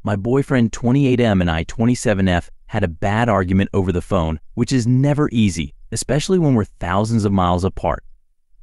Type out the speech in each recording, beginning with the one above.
My boyfriend 28M and I 27F had a bad argument over the phone, which is never easy, especially when we're thousands of miles apart.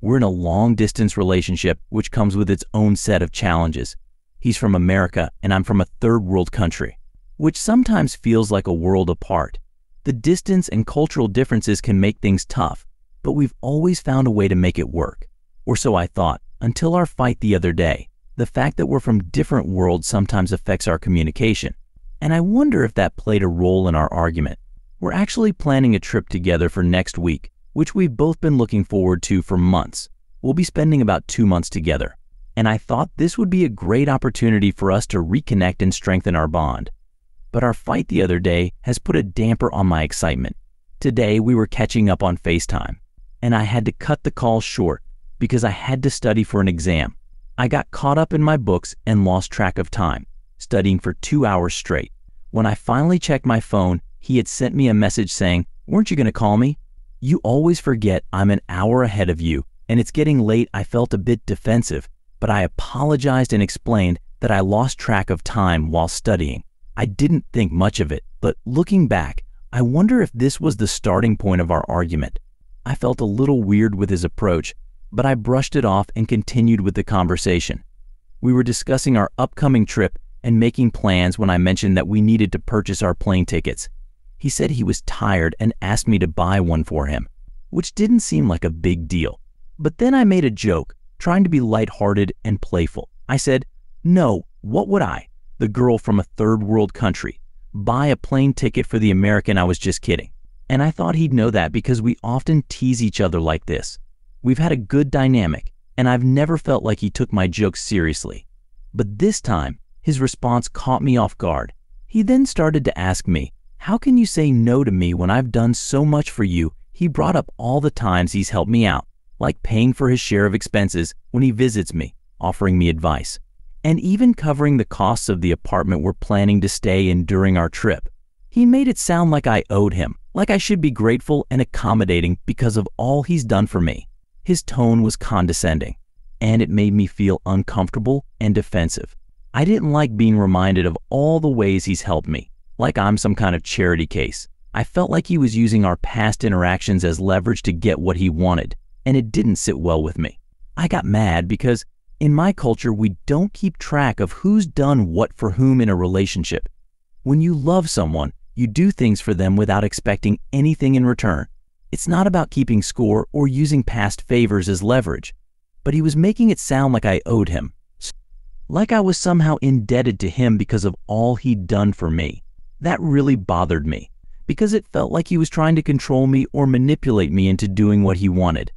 We're in a long-distance relationship, which comes with its own set of challenges. He's from America and I'm from a third-world country, which sometimes feels like a world apart. The distance and cultural differences can make things tough, but we've always found a way to make it work. Or so I thought, until our fight the other day. The fact that we're from different worlds sometimes affects our communication, and I wonder if that played a role in our argument. We're actually planning a trip together for next week, which we've both been looking forward to for months. We'll be spending about 2 months together, and I thought this would be a great opportunity for us to reconnect and strengthen our bond. But our fight the other day has put a damper on my excitement. Today we were catching up on FaceTime, and I had to cut the call short because I had to study for an exam. I got caught up in my books and lost track of time, studying for 2 hours straight. When I finally checked my phone, he had sent me a message saying, "Weren't you going to call me? You always forget I'm an hour ahead of you, and it's getting late." I felt a bit defensive, but I apologized and explained that I lost track of time while studying. I didn't think much of it, but looking back, I wonder if this was the starting point of our argument. I felt a little weird with his approach, but I brushed it off and continued with the conversation. We were discussing our upcoming trip and making plans when I mentioned that we needed to purchase our plane tickets. He said he was tired and asked me to buy one for him, which didn't seem like a big deal. But then I made a joke, trying to be lighthearted and playful. I said, "No, what would I, the girl from a third world country, buy a plane ticket for the American?" I was just kidding. And I thought he'd know that because we often tease each other like this. We've had a good dynamic, and I've never felt like he took my jokes seriously. But this time, his response caught me off guard. He then started to ask me, "How can you say no to me when I've done so much for you?" He brought up all the times he's helped me out, like paying for his share of expenses when he visits me, offering me advice, and even covering the costs of the apartment we're planning to stay in during our trip. He made it sound like I owed him, like I should be grateful and accommodating because of all he's done for me. His tone was condescending, and it made me feel uncomfortable and defensive. I didn't like being reminded of all the ways he's helped me, like I'm some kind of charity case. I felt like he was using our past interactions as leverage to get what he wanted, and it didn't sit well with me. I got mad because in my culture, we don't keep track of who's done what for whom in a relationship. When you love someone, you do things for them without expecting anything in return. It's not about keeping score or using past favors as leverage, but he was making it sound like I owed him, like I was somehow indebted to him because of all he'd done for me. That really bothered me, because it felt like he was trying to control me or manipulate me into doing what he wanted.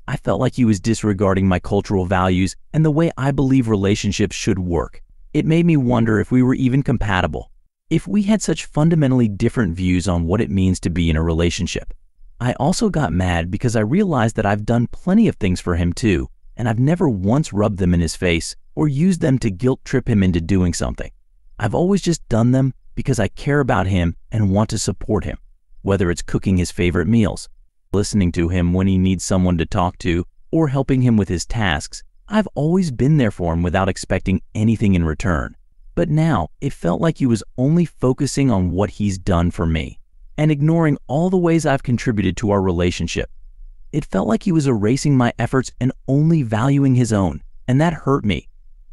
I felt like he was disregarding my cultural values and the way I believe relationships should work. It made me wonder if we were even compatible, if we had such fundamentally different views on what it means to be in a relationship. I also got mad because I realized that I've done plenty of things for him too, and I've never once rubbed them in his face or used them to guilt trip him into doing something. I've always just done them because I care about him and want to support him, whether it's cooking his favorite meals, listening to him when he needs someone to talk to, or helping him with his tasks. I've always been there for him without expecting anything in return. But now it felt like he was only focusing on what he's done for me and ignoring all the ways I've contributed to our relationship. It felt like he was erasing my efforts and only valuing his own, and that hurt me.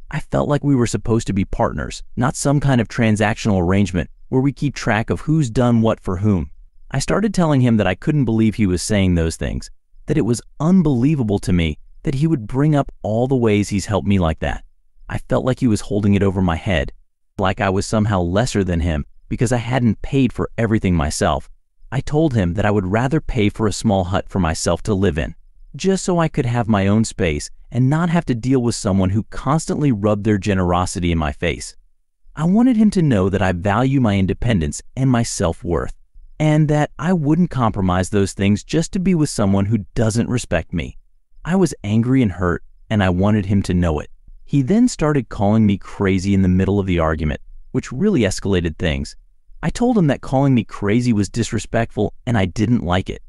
I felt like we were supposed to be partners, not some kind of transactional arrangement where we keep track of who's done what for whom. I started telling him that I couldn't believe he was saying those things, that it was unbelievable to me that he would bring up all the ways he's helped me like that. I felt like he was holding it over my head, like I was somehow lesser than him because I hadn't paid for everything myself. I told him that I would rather pay for a small hut for myself to live in, just so I could have my own space and not have to deal with someone who constantly rubbed their generosity in my face. I wanted him to know that I value my independence and my self-worth, and that I wouldn't compromise those things just to be with someone who doesn't respect me. I was angry and hurt, and I wanted him to know it. He then started calling me crazy in the middle of the argument, which really escalated things. I told him that calling me crazy was disrespectful and I didn't like it.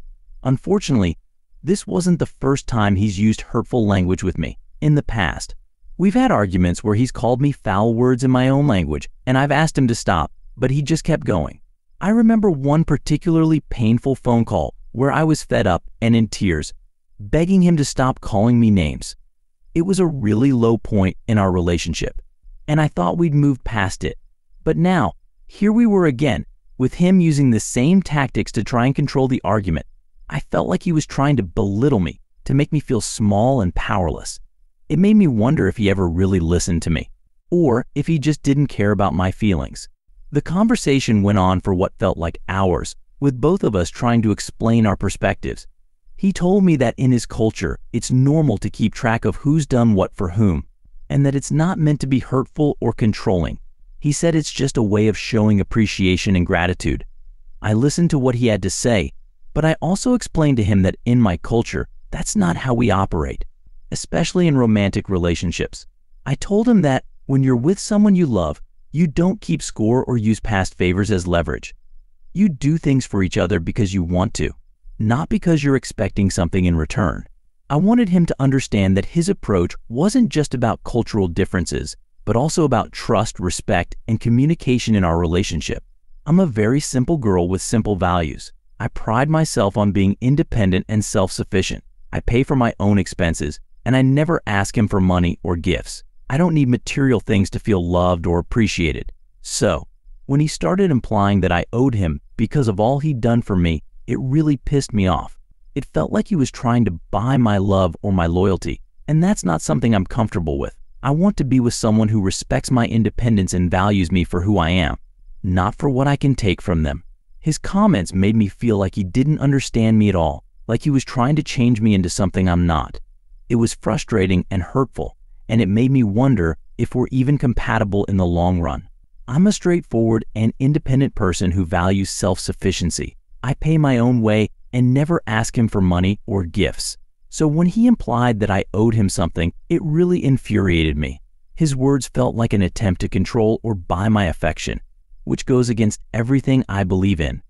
Unfortunately, this wasn't the first time he's used hurtful language with me. In the past, We've had arguments where he's called me foul words in my own language, and I've asked him to stop, but he just kept going. I remember one particularly painful phone call where I was fed up and in tears, begging him to stop calling me names. It was a really low point in our relationship, and I thought we'd moved past it. But now, here we were again, with him using the same tactics to try and control the argument. I felt like he was trying to belittle me, to make me feel small and powerless. It made me wonder if he ever really listened to me, or if he just didn't care about my feelings. The conversation went on for what felt like hours, with both of us trying to explain our perspectives. He told me that in his culture, it's normal to keep track of who's done what for whom, and that it's not meant to be hurtful or controlling. He said it's just a way of showing appreciation and gratitude. I listened to what he had to say, but I also explained to him that in my culture, that's not how we operate, especially in romantic relationships. I told him that when you're with someone you love, you don't keep score or use past favors as leverage. You do things for each other because you want to, not because you're expecting something in return. I wanted him to understand that his approach wasn't just about cultural differences, but also about trust, respect, and communication in our relationship. I'm a very simple girl with simple values. I pride myself on being independent and self-sufficient. I pay for my own expenses, and I never ask him for money or gifts. I don't need material things to feel loved or appreciated. So, when he started implying that I owed him because of all he'd done for me, it really pissed me off. It felt like he was trying to buy my love or my loyalty, and that's not something I'm comfortable with. I want to be with someone who respects my independence and values me for who I am, not for what I can take from them. His comments made me feel like he didn't understand me at all, like he was trying to change me into something I'm not. It was frustrating and hurtful, and it made me wonder if we're even compatible in the long run. I'm a straightforward and independent person who values self-sufficiency. I pay my own way and never ask him for money or gifts. So when he implied that I owed him something, it really infuriated me. His words felt like an attempt to control or buy my affection, which goes against everything I believe in.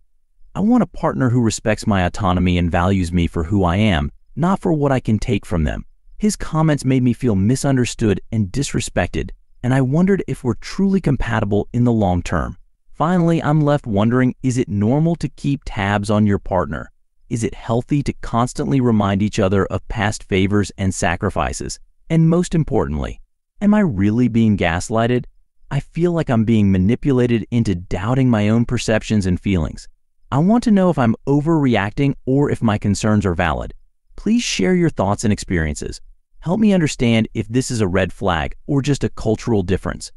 I want a partner who respects my autonomy and values me for who I am, not for what I can take from them. His comments made me feel misunderstood and disrespected, and I wondered if we're truly compatible in the long term. Finally, I'm left wondering, is it normal to keep tabs on your partner? Is it healthy to constantly remind each other of past favors and sacrifices? And most importantly, am I really being gaslighted? I feel like I'm being manipulated into doubting my own perceptions and feelings. I want to know if I'm overreacting or if my concerns are valid. Please share your thoughts and experiences. Help me understand if this is a red flag or just a cultural difference.